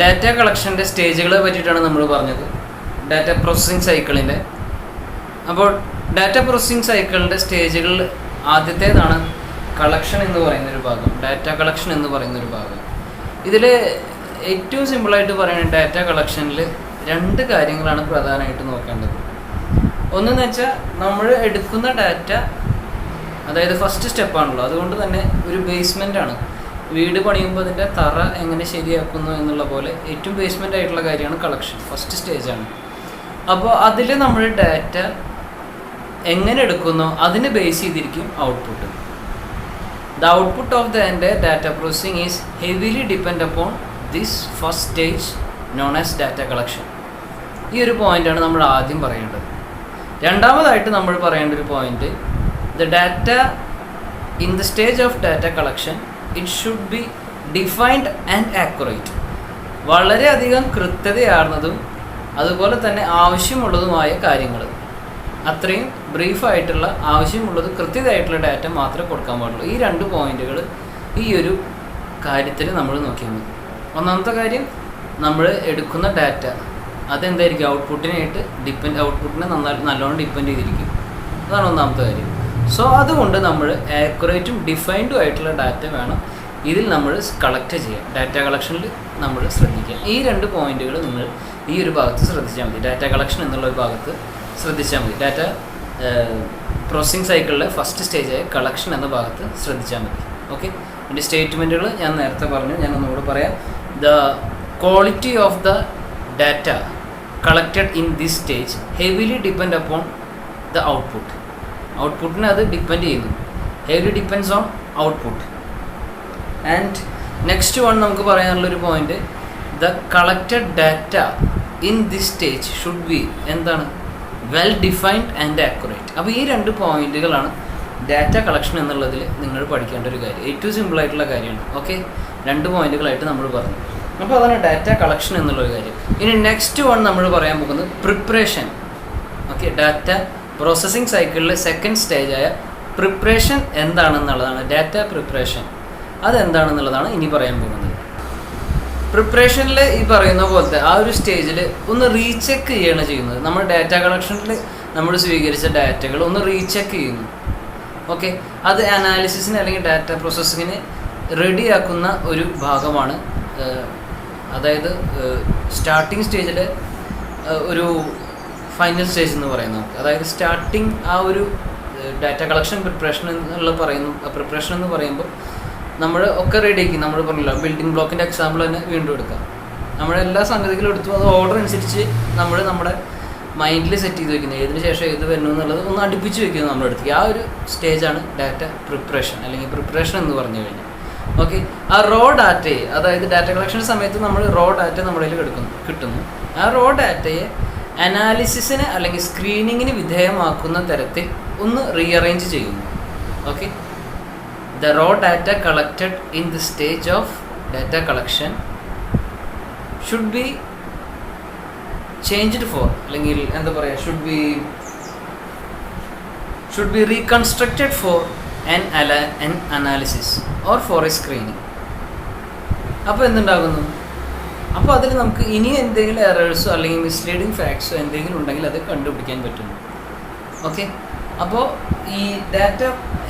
Data കളക്ഷൻ്റെ സ്റ്റേജുകളെ പറ്റിയിട്ടാണ് നമ്മൾ പറഞ്ഞത്, ഡാറ്റ പ്രോസസ്സിംഗ് സൈക്കിളിൻ്റെ. അപ്പോൾ ഡാറ്റ പ്രോസസ്സിംഗ് സൈക്കിളിൻ്റെ സ്റ്റേജുകളിൽ ആദ്യത്തേതാണ് കളക്ഷൻ എന്ന് പറയുന്നൊരു ഭാഗം, ഡാറ്റ കളക്ഷൻ എന്ന് പറയുന്നൊരു ഭാഗം. ഇതിൽ ഏറ്റവും സിമ്പിളായിട്ട് പറയുന്നത് ഡാറ്റ കളക്ഷനിൽ രണ്ട് കാര്യങ്ങളാണ് പ്രധാനമായിട്ട് നോക്കേണ്ടത്. ഒന്നെന്ന് വെച്ചാൽ നമ്മൾ എടുക്കുന്ന ഡാറ്റ, അതായത് ഫസ്റ്റ് സ്റ്റെപ്പാണല്ലോ, അതുകൊണ്ട് തന്നെ ഒരു ബേസ്മെൻ്റാണ്. വീട് പണിയുമ്പോൾ അതിൻ്റെ തറ എങ്ങനെ ശരിയാക്കുന്നു എന്നുള്ള പോലെ ഏറ്റവും ബേസ്മെൻ്റ് ആയിട്ടുള്ള കാര്യമാണ് കളക്ഷൻ, ഫസ്റ്റ് സ്റ്റേജാണ്. അപ്പോൾ അതിൽ നമ്മൾ ഡാറ്റ എങ്ങനെ എടുക്കുന്നോ അതിനെ ബേസ് ചെയ്തിരിക്കും output. The output of the entire data processing is heavily depend upon this first stage known as data collection. ഈ ഒരു പോയിൻ്റാണ് നമ്മൾ ആദ്യം പറയേണ്ടത്. രണ്ടാമതായിട്ട് നമ്മൾ പറയേണ്ട ഒരു point, the data in the stage of data collection it should be defined and accurate. വളരെയധികം കൃത്യതയാർന്നതും അതുപോലെ തന്നെ ആവശ്യമുള്ളതുമായ കാര്യങ്ങൾ, അത്രയും ബ്രീഫായിട്ടുള്ള ആവശ്യമുള്ളത് കൃത്യതയായിട്ടുള്ള ഡാറ്റ മാത്രമേ കൊടുക്കാൻ പാടുള്ളൂ. ഈ രണ്ട് പോയിന്റുകൾ ഈ ഒരു കാര്യത്തിൽ നമ്മൾ നോക്കിയാൽ മതി. ഒന്നാമത്തെ കാര്യം, നമ്മൾ എടുക്കുന്ന ഡാറ്റ അതെന്തായിരിക്കും, ഔട്ട്പുട്ടിനായിട്ട് ഔട്ട്പുട്ടിനെ നല്ലോണം ഡിപ്പെൻഡ് ചെയ്തിരിക്കും. അതാണ് ഒന്നാമത്തെ കാര്യം. സോ അതുകൊണ്ട് നമ്മൾ ആക്യുറേറ്റും ഡിഫൈൻഡും ആയിട്ടുള്ള ഡാറ്റ വേണം ഇതിൽ നമ്മൾ കളക്ട് ചെയ്യാം. ഡാറ്റ കളക്ഷനിൽ നമ്മൾ ശ്രദ്ധിക്കുക. ഈ രണ്ട് പോയിന്റുകൾ നിങ്ങൾ ഈ ഒരു ഭാഗത്ത് ശ്രദ്ധിച്ചാൽ മതി. ഡാറ്റ കളക്ഷൻ എന്നുള്ള ഒരു ഭാഗത്ത് ശ്രദ്ധിച്ചാൽ മതി. ഡാറ്റ പ്രോസസ്സിംഗ് സൈക്കിളിലെ ഫസ്റ്റ് സ്റ്റേജായ കളക്ഷൻ എന്ന ഭാഗത്ത് ശ്രദ്ധിച്ചാൽ മതി. ഓക്കെ, എൻ്റെ സ്റ്റേറ്റ്മെൻറ്റുകൾ ഞാൻ നേരത്തെ പറഞ്ഞു, ഞാൻ ഒന്നുകൂടെ പറയാം. The quality of the data collected in this stage heavily depend upon the output. ഔട്ട്പുട്ടിനെ അത് ഡിപ്പെൻഡ് ചെയ്യുന്നു. Heavily depends on output. And next one നമുക്ക് പറയാനുള്ളൊരു point, the collected data in this stage should be എന്താണ്, well defined and accurate. അപ്പോൾ ഈ രണ്ട് പോയിന്റുകളാണ് ഡാറ്റ കളക്ഷൻ എന്നുള്ളതിൽ നിങ്ങൾ പഠിക്കേണ്ട ഒരു കാര്യം. ഏറ്റവും സിമ്പിളായിട്ടുള്ള കാര്യമാണ്. ഓക്കെ, രണ്ട് പോയിന്റുകളായിട്ട് നമ്മൾ പറഞ്ഞു. അപ്പോൾ അതാണ് ഡാറ്റ കളക്ഷൻ എന്നുള്ളൊരു കാര്യം. ഇനി നെക്സ്റ്റ് വൺ നമ്മൾ പറയാൻ പോകുന്നത് പ്രിപ്പറേഷൻ. ഓക്കെ, ഡാറ്റ പ്രോസസ്സിംഗ് സൈക്കിളിലെ സെക്കൻഡ് സ്റ്റേജായ പ്രിപ്പറേഷൻ എന്താണെന്നുള്ളതാണ്. ഡാറ്റ പ്രിപ്പറേഷൻ അതെന്താണെന്നുള്ളതാണ് ഇനി പറയാൻ പോകുന്നത്. പ്രിപ്പറേഷനിൽ ഈ പറയുന്ന പോലത്തെ ആ ഒരു സ്റ്റേജിൽ ഒന്ന് റീചെക്ക് ചെയ്യാണ് ചെയ്യുന്നത്. നമ്മൾ ഡാറ്റ കളക്ഷനിൽ നമ്മൾ സ്വീകരിച്ച ഡാറ്റകൾ ഒന്ന് റീചെക്ക് ചെയ്യുന്നു. ഓക്കെ, അത് അനാലിസിസിന് അല്ലെങ്കിൽ ഡാറ്റ പ്രോസസ്സിങ്ങിന് റെഡിയാക്കുന്ന ഒരു ഭാഗമാണ്. അതായത് സ്റ്റാർട്ടിങ് സ്റ്റേജിൽ ഒരു ഫൈനൽ സ്റ്റേജ് എന്ന് പറയുന്നത്. അതായത് സ്റ്റാർട്ടിങ് ആ ഒരു ഡാറ്റ കളക്ഷൻ പ്രിപ്പറേഷൻ എന്ന് പറയുമ്പോൾ നമ്മൾ ഒക്കെ റെഡിയാക്കി. നമ്മൾ പറഞ്ഞില്ല, ബിൽഡിംഗ് ബ്ലോക്കിൻ്റെ എക്സാമ്പിൾ തന്നെ വീണ്ടും എടുക്കാം. നമ്മളെല്ലാ സംഗതികളും എടുത്തു, അത് ഓർഡർ അനുസരിച്ച് നമ്മൾ നമ്മുടെ മൈൻഡിൽ സെറ്റ് ചെയ്ത് വെക്കുന്നത്, ഏതിന് ശേഷം ഏത് വരുന്നു എന്നുള്ളത് ഒന്ന് അടുപ്പിച്ച് വെക്കുന്നത് നമ്മളെടുത്ത്. ആ ഒരു സ്റ്റേജാണ് ഡാറ്റ പ്രിപ്പറേഷൻ അല്ലെങ്കിൽ പ്രിപ്പറേഷൻ എന്ന് പറഞ്ഞു കഴിഞ്ഞാൽ. ഓക്കെ, ആ റോ ഡാറ്റയെ, അതായത് ഡാറ്റ കളക്ഷൻ സമയത്ത് നമ്മൾ റോ ഡാറ്റ നമ്മുടെ കയ്യിൽ കിട്ടുന്നു. ആ റോ ഡാറ്റയെ അനാലിസിസിന് അല്ലെങ്കിൽ സ്ക്രീനിങ്ങിന് വിധേയമാക്കുന്ന തരത്തിൽ ഒന്ന് റീഅറേഞ്ച് ചെയ്യുന്നു. Okay, the raw data collected in the stage of data collection should be changed for, അല്ലെങ്കിൽ എന്താ പറയുക, should be reconstructed for an analysis or for a screening. അപ്പോൾ എന്തുണ്ടാകുന്നു, അപ്പോൾ അതിൽ നമുക്ക് ഇനി എന്തെങ്കിലും എറേഴ്സോ അല്ലെങ്കിൽ മിസ്ലീഡിങ് ഫാക്ട്സോ എന്തെങ്കിലും ഉണ്ടെങ്കിൽ അത് കണ്ടുപിടിക്കാൻ പറ്റുന്നു. ഓക്കെ, അപ്പോൾ ഈ ഡാറ്റ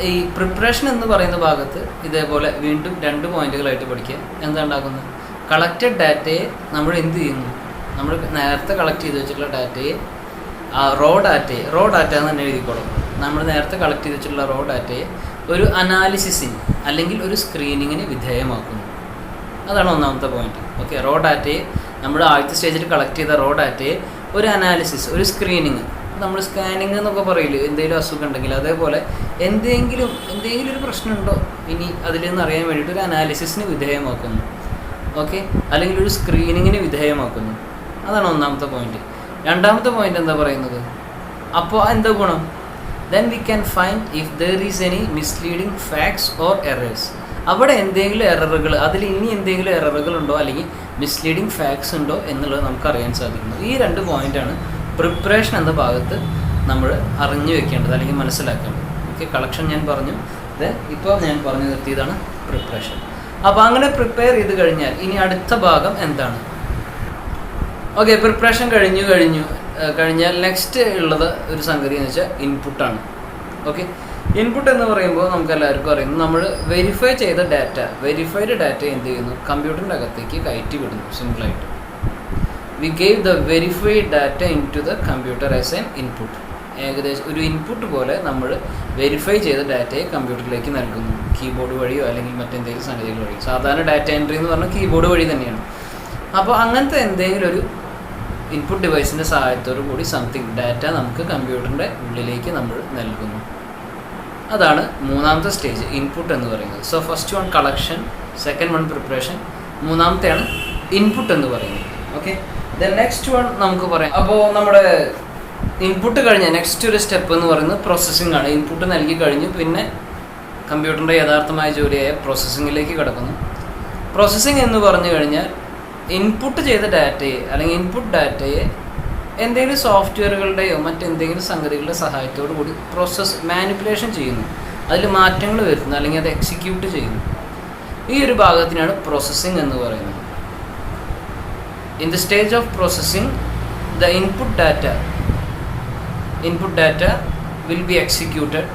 ഈ പ്രിപ്പറേഷൻ എന്ന് പറയുന്ന ഭാഗത്ത് ഇതേപോലെ വീണ്ടും രണ്ട് പോയിന്റുകളായിട്ട് പഠിക്കുക. എന്താ ഉണ്ടാക്കുന്നത്, കളക്റ്റഡ് ഡാറ്റയെ നമ്മൾ എന്ത് ചെയ്യുന്നു, നമ്മൾ നേരത്തെ കളക്ട് ചെയ്ത് വെച്ചിട്ടുള്ള ഡാറ്റയെ, ആ റോ ഡാറ്റ എന്ന് തന്നെ എഴുതിക്കോളും. നമ്മൾ നേരത്തെ കളക്ട് ചെയ്ത് വെച്ചിട്ടുള്ള റോ ഡാറ്റയെ ഒരു അനാലിസിസിന് അല്ലെങ്കിൽ ഒരു സ്ക്രീനിങ്ങിന് വിധേയമാക്കുന്നു. അതാണ് ഒന്നാമത്തെ പോയിന്റ്. ഓക്കെ, റോ ഡാറ്റയെ നമ്മൾ ആദ്യത്തെ സ്റ്റേജിൽ കളക്ട് ചെയ്ത റോ ഡാറ്റയെ ഒരു അനാലിസിസ്, ഒരു സ്ക്രീനിങ്, നമ്മൾ സ്കാനിങ് എന്നൊക്കെ പറയില്ല, എന്തെങ്കിലും അസുഖം ഉണ്ടെങ്കിൽ അതേപോലെ എന്തെങ്കിലും ഒരു പ്രശ്നമുണ്ടോ ഇനി അതിൽ നിന്ന് അറിയാൻ വേണ്ടിയിട്ട് ഒരു അനാലിസിസിന് വിധേയമാക്കുന്നു. ഓക്കെ, അല്ലെങ്കിൽ ഒരു സ്ക്രീനിങ്ങിന് വിധേയമാക്കുന്നു. അതാണ് ഒന്നാമത്തെ പോയിന്റ്. രണ്ടാമത്തെ പോയിന്റ് എന്താ പറയുന്നത്, അപ്പോൾ എന്താ ഗുണം, then we can find if there is any misleading facts or errors. അവിടെ എന്തെങ്കിലും എററുകൾ, അതിൽ ഇനി എന്തെങ്കിലും എററുകൾ ഉണ്ടോ അല്ലെങ്കിൽ മിസ്ലീഡിങ് ഫാക്ട്സ് ഉണ്ടോ എന്നുള്ളത് നമുക്ക് അറിയാൻ സാധിക്കുന്നു. ഈ രണ്ട് പോയിന്റാണ് പ്രിപ്പറേഷൻ എന്ന ഭാഗത്ത് നമ്മൾ അറിഞ്ഞു വെക്കേണ്ടത് അല്ലെങ്കിൽ മനസ്സിലാക്കേണ്ടത്. ഓക്കെ, കളക്ഷൻ ഞാൻ പറഞ്ഞു, ഇപ്പോൾ ഞാൻ പറഞ്ഞു നിർത്തിയതാണ് പ്രിപ്പറേഷൻ. അപ്പോൾ അങ്ങനെ പ്രിപ്പയർ ചെയ്ത് കഴിഞ്ഞാൽ ഇനി അടുത്ത ഭാഗം എന്താണ്, ഓക്കെ, പ്രിപ്പറേഷൻ കഴിഞ്ഞാൽ നെക്സ്റ്റ് ഉള്ളത് ഒരു സംഗതി എന്ന് വെച്ചാൽ ഇൻപുട്ടാണ്. ഓക്കെ, ഇൻപുട്ട് എന്ന് പറയുമ്പോൾ നമുക്ക് എല്ലാവർക്കും അറിയുന്നു, നമ്മൾ വെരിഫൈ ചെയ്ത ഡാറ്റ, വെരിഫൈഡ് ഡാറ്റ എന്ത് ചെയ്യുന്നു, കമ്പ്യൂട്ടറിൻ്റെ അകത്തേക്ക് കയറ്റി വിടുന്നു. സിമ്പിളായിട്ട് we gave the verified data into the computer as an input. ഏകദേശം ഒരു ഇൻപുട്ട് പോലെ നമ്മൾ വെരിഫൈ ചെയ്ത ഡാറ്റയെ കമ്പ്യൂട്ടറിലേക്ക് നൽകുന്നു, കീബോർഡ് വഴിയോ അല്ലെങ്കിൽ മറ്റെന്തെങ്കിലും സംഗതികൾ വഴിയോ. സാധാരണ ഡാറ്റ എൻട്രി എന്ന് പറഞ്ഞാൽ കീബോർഡ് വഴി തന്നെയാണ്. അപ്പോൾ അങ്ങനത്തെ എന്തെങ്കിലും ഒരു ഇൻപുട്ട് ഡിവൈസിൻ്റെ സഹായത്തോടു കൂടി സംതിങ് ഡാറ്റ നമുക്ക് കമ്പ്യൂട്ടറിൻ്റെ ഉള്ളിലേക്ക് നമ്മൾ നൽകുന്നു. അതാണ് മൂന്നാമത്തെ സ്റ്റേജ്, ഇൻപുട്ട് എന്ന് പറയുന്നത്. So first one collection, second one preparation, മൂന്നാമത്തെയാണ് ഇൻപുട്ട് എന്ന് പറയുന്നത്. ഓക്കെ, ദെൻ നെക്സ്റ്റ് വൺ നമുക്ക് പറയാം. അപ്പോൾ നമ്മുടെ ഇൻപുട്ട് കഴിഞ്ഞ നെക്സ്റ്റ് ഒരു സ്റ്റെപ്പ് എന്ന് പറയുന്നത് പ്രോസസ്സിംഗ് ആണ്. ഇൻപുട്ട് നൽകി കഴിഞ്ഞു, പിന്നെ കമ്പ്യൂട്ടറിൻ്റെ യഥാർത്ഥമായ ജോലിയായ പ്രോസസ്സിങ്ങിലേക്ക് കിടക്കുന്നു. പ്രോസസ്സിംഗ് എന്ന് പറഞ്ഞു കഴിഞ്ഞാൽ ഇൻപുട്ട് ചെയ്ത ഡാറ്റയെ അല്ലെങ്കിൽ ഇൻപുട്ട് ഡാറ്റയെ എന്തെങ്കിലും സോഫ്റ്റ്വെയറുകളുടെയോ മറ്റെന്തെങ്കിലും സംഗതികളുടെ സഹായത്തോടു കൂടി മാനിപ്പുലേഷൻ ചെയ്യുന്നു, അതിൽ മാറ്റങ്ങൾ വരുന്നു, അല്ലെങ്കിൽ അത് എക്സിക്യൂട്ട് ചെയ്യുന്നു. ഈ ഒരു ഭാഗത്തിനാണ് പ്രോസസ്സിംഗ് എന്ന് പറയുന്നത്. In the stage of processing the input data will be executed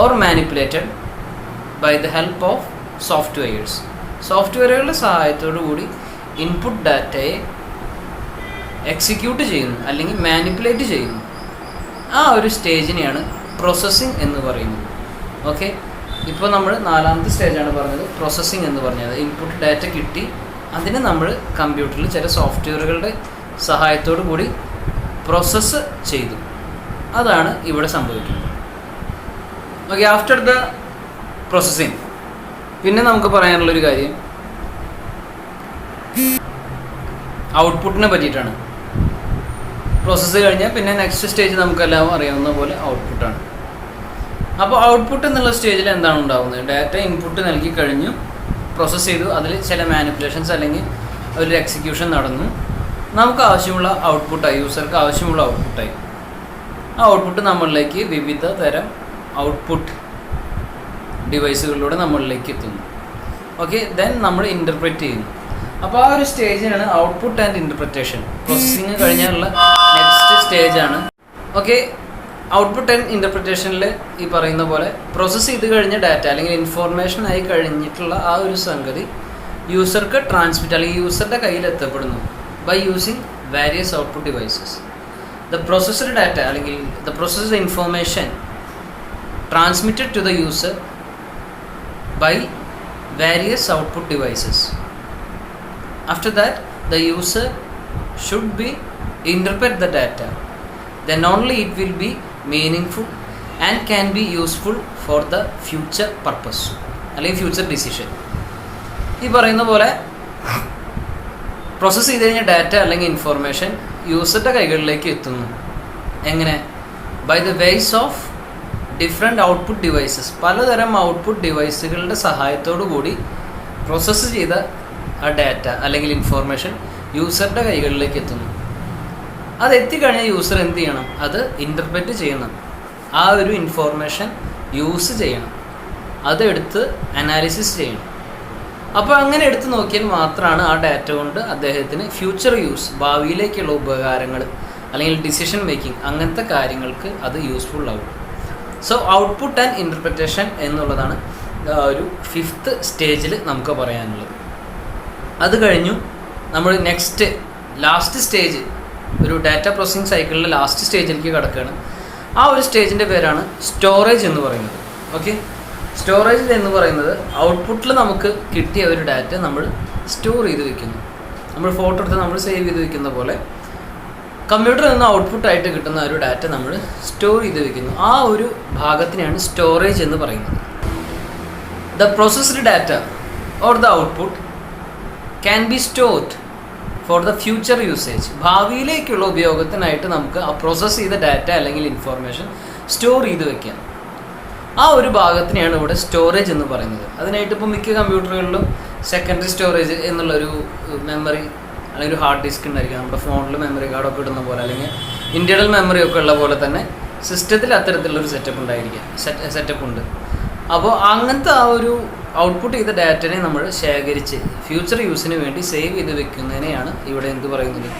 or manipulated by the help of softwares. സോഫ്റ്റ്വെയറുകളുടെ സഹായത്തോടു കൂടി ഇൻപുട്ട് ഡാറ്റയെ എക്സിക്യൂട്ട് ചെയ്യുന്നു അല്ലെങ്കിൽ മാനിപ്പുലേറ്റ് ചെയ്യുന്നു. ആ ഒരു സ്റ്റേജിനെയാണ് പ്രോസസ്സിംഗ് എന്ന് പറയുന്നത്. ഓക്കെ, ഇപ്പോൾ നമ്മൾ നാലാമത്തെ സ്റ്റേജാണ് പറഞ്ഞത്, പ്രോസസ്സിംഗ് എന്ന് പറഞ്ഞത്. ഇൻപുട്ട് ഡാറ്റ കിട്ടി, അതിനെ നമ്മൾ കമ്പ്യൂട്ടറിൽ ചില സോഫ്റ്റ്വെയറുകളുടെ സഹായത്തോടു കൂടി പ്രോസസ്സ് ചെയ്തു. അതാണ് ഇവിടെ സംഭവിക്കുന്നത്. ഓക്കെ, ആഫ്റ്റർ ദ പ്രോസസ്സിംഗ് പിന്നെ നമുക്ക് പറയാനുള്ളൊരു കാര്യം ഔട്ട്പുട്ടിനെ പറ്റിയിട്ടാണ്. പ്രോസസ്സ് കഴിഞ്ഞാൽ പിന്നെ നെക്സ്റ്റ് സ്റ്റേജ് നമുക്കെല്ലാം അറിയാവുന്ന പോലെ ഔട്ട്പുട്ടാണ്. അപ്പോൾ ഔട്ട്പുട്ട് എന്നുള്ള സ്റ്റേജിൽ എന്താണ് ഉണ്ടാകുന്നത്? ഡാറ്റ ഇൻപുട്ട് നൽകി കഴിഞ്ഞു, പ്രോസസ്സ് ചെയ്തു, അതിൽ ചില മാനിപ്പുലേഷൻസ് അല്ലെങ്കിൽ ഒരു എക്സിക്യൂഷൻ നടന്നു, നമുക്ക് ആവശ്യമുള്ള ഔട്ട്പുട്ടായി, യൂസർക്ക് ആവശ്യമുള്ള ഔട്ട്പുട്ടായി. ആ ഔട്ട്പുട്ട് നമ്മളിലേക്ക് വിവിധ തരം ഔട്ട്പുട്ട് ഡിവൈസുകളിലൂടെ നമ്മളിലേക്ക് എത്തുന്നു. ഓക്കെ, ദെൻ നമ്മൾ ഇൻ്റർപ്രറ്റ് ചെയ്യുന്നു. അപ്പോൾ ആ ഒരു സ്റ്റേജിനാണ് ഔട്ട്പുട്ട് ആൻഡ് ഇൻ്റർപ്രിറ്റേഷൻ. പ്രോസസ്സിങ് കഴിഞ്ഞാലുള്ള നെക്സ്റ്റ് സ്റ്റേജാണ്. ഓക്കെ, ഔട്ട്പുട്ട് ആൻഡ് ഇൻ്റർപ്രിറ്റേഷനിൽ ഈ പറയുന്ന പോലെ പ്രോസസ്സ് ചെയ്ത് കഴിഞ്ഞ ഡാറ്റ അല്ലെങ്കിൽ ഇൻഫോർമേഷൻ ആയി കഴിഞ്ഞിട്ടുള്ള ആ ഒരു സംഗതി യൂസർക്ക് ട്രാൻസ്മിറ്റ് അല്ലെങ്കിൽ യൂസറുടെ കയ്യിൽ എത്തപ്പെടുന്നു by using various output devices. The processed data അല്ലെങ്കിൽ the processed information transmitted to the user by various output devices. After that, the user should be interpret the data. Then only it will be meaningful and can be useful for the future purpose അല്ലെങ്കിൽ future decision. ഈ പറയുന്ന പോലെ process ചെയ്ത് കഴിഞ്ഞ data അല്ലെങ്കിൽ information യൂസറുടെ കൈകളിലേക്ക് എത്തുന്നു. എങ്ങനെ? By the ways of different output devices. പലതരം ഔട്ട്പുട്ട് ഡിവൈസുകളുടെ സഹായത്തോടു കൂടി പ്രോസസ്സ് ചെയ്ത ആ ഡാറ്റ അല്ലെങ്കിൽ ഇൻഫോർമേഷൻ യൂസറുടെ കൈകളിലേക്ക് എത്തുന്നു. അത് എത്തിക്കഴിഞ്ഞാൽ യൂസർ എന്ത് ചെയ്യണം? അത് ഇൻ്റർപ്രറ്റ് ചെയ്യണം. ആ ഒരു ഇൻഫോർമേഷൻ യൂസ് ചെയ്യണം, അതെടുത്ത് അനാലിസിസ് ചെയ്യണം. അപ്പോൾ അങ്ങനെ എടുത്ത് നോക്കിയാൽ മാത്രമാണ് ആ ഡാറ്റ കൊണ്ട് അദ്ദേഹത്തിന് ഫ്യൂച്ചർ യൂസ്, ഭാവിയിലേക്കുള്ള ഉപകാരങ്ങൾ അല്ലെങ്കിൽ ഡിസിഷൻ മേക്കിംഗ് അങ്ങനത്തെ കാര്യങ്ങൾക്ക് അത് യൂസ്ഫുൾ ആവും. സോ ഔട്ട്പുട്ട് ആൻഡ് ഇൻ്റർപ്രിറ്റേഷൻ എന്നുള്ളതാണ് ഒരു ഫിഫ്ത്ത് സ്റ്റേജിൽ നമുക്ക് പറയാനുള്ളത്. അത് കഴിഞ്ഞു നമ്മൾ ലാസ്റ്റ് സ്റ്റേജ്, ഒരു ഡാറ്റ പ്രോസസ്സിംഗ് സൈക്കിളിലെ ലാസ്റ്റ് സ്റ്റേജിലേക്ക് കിടക്കുകയാണ്. ആ ഒരു സ്റ്റേജിൻ്റെ പേരാണ് സ്റ്റോറേജ് എന്ന് പറയുന്നത്. ഓക്കെ, സ്റ്റോറേജ് എന്ന് പറയുന്നത് ഔട്ട്പുട്ടിൽ നമുക്ക് കിട്ടിയ ഒരു ഡാറ്റ നമ്മൾ സ്റ്റോർ ചെയ്ത് വെക്കുന്നു. നമ്മൾ ഫോട്ടോ എടുത്ത് നമ്മൾ സേവ് ചെയ്ത് വെക്കുന്ന പോലെ കമ്പ്യൂട്ടറിൽ നിന്ന് ഔട്ട്പുട്ടായിട്ട് കിട്ടുന്ന ഒരു ഡാറ്റ നമ്മൾ സ്റ്റോർ ചെയ്ത് വെക്കുന്നു. ആ ഒരു ഭാഗത്തിനെയാണ് സ്റ്റോറേജ് എന്ന് പറയുന്നത്. The processed data or the output can be stored for the future usage. ഭാവിയിലേക്കുള്ള ഉപയോഗത്തിനായിട്ട് നമുക്ക് ആ പ്രോസസ്സ് ചെയ്ത ഡാറ്റ അല്ലെങ്കിൽ ഇൻഫോർമേഷൻ സ്റ്റോർ ചെയ്ത് വെക്കാം. ആ ഒരു ഭാഗത്തിനെയാണ് ഇവിടെ സ്റ്റോറേജ് എന്ന് പറയുന്നത്. അതിനായിട്ട് ഇപ്പോൾ മിക്ക കമ്പ്യൂട്ടറുകളിലും സെക്കൻഡറി സ്റ്റോറേജ് എന്നുള്ളൊരു മെമ്മറി അല്ലെങ്കിൽ ഒരു ഹാർഡ് ഡിസ്ക് ഉണ്ടായിരിക്കും. നമ്മുടെ ഫോണിൽ മെമ്മറി കാർഡൊക്കെ ഇടുന്ന പോലെ അല്ലെങ്കിൽ ഇൻറ്റേർണൽ മെമ്മറി ഒക്കെ ഉള്ള പോലെ തന്നെ സിസ്റ്റത്തിൽ അത്തരത്തിലുള്ളൊരു സെറ്റപ്പ് ഉണ്ട്. അപ്പോൾ അങ്ങനത്തെ ആ ഒരു ഔട്ട്പുട്ട് ചെയ്ത ഡാറ്റനെ നമ്മൾ ശേഖരിച്ച് ഫ്യൂച്ചർ യൂസിന് വേണ്ടി സേവ് ചെയ്ത് വെക്കുന്നതിനെയാണ് ഇവിടെ എന്ത് പറയുന്നത്,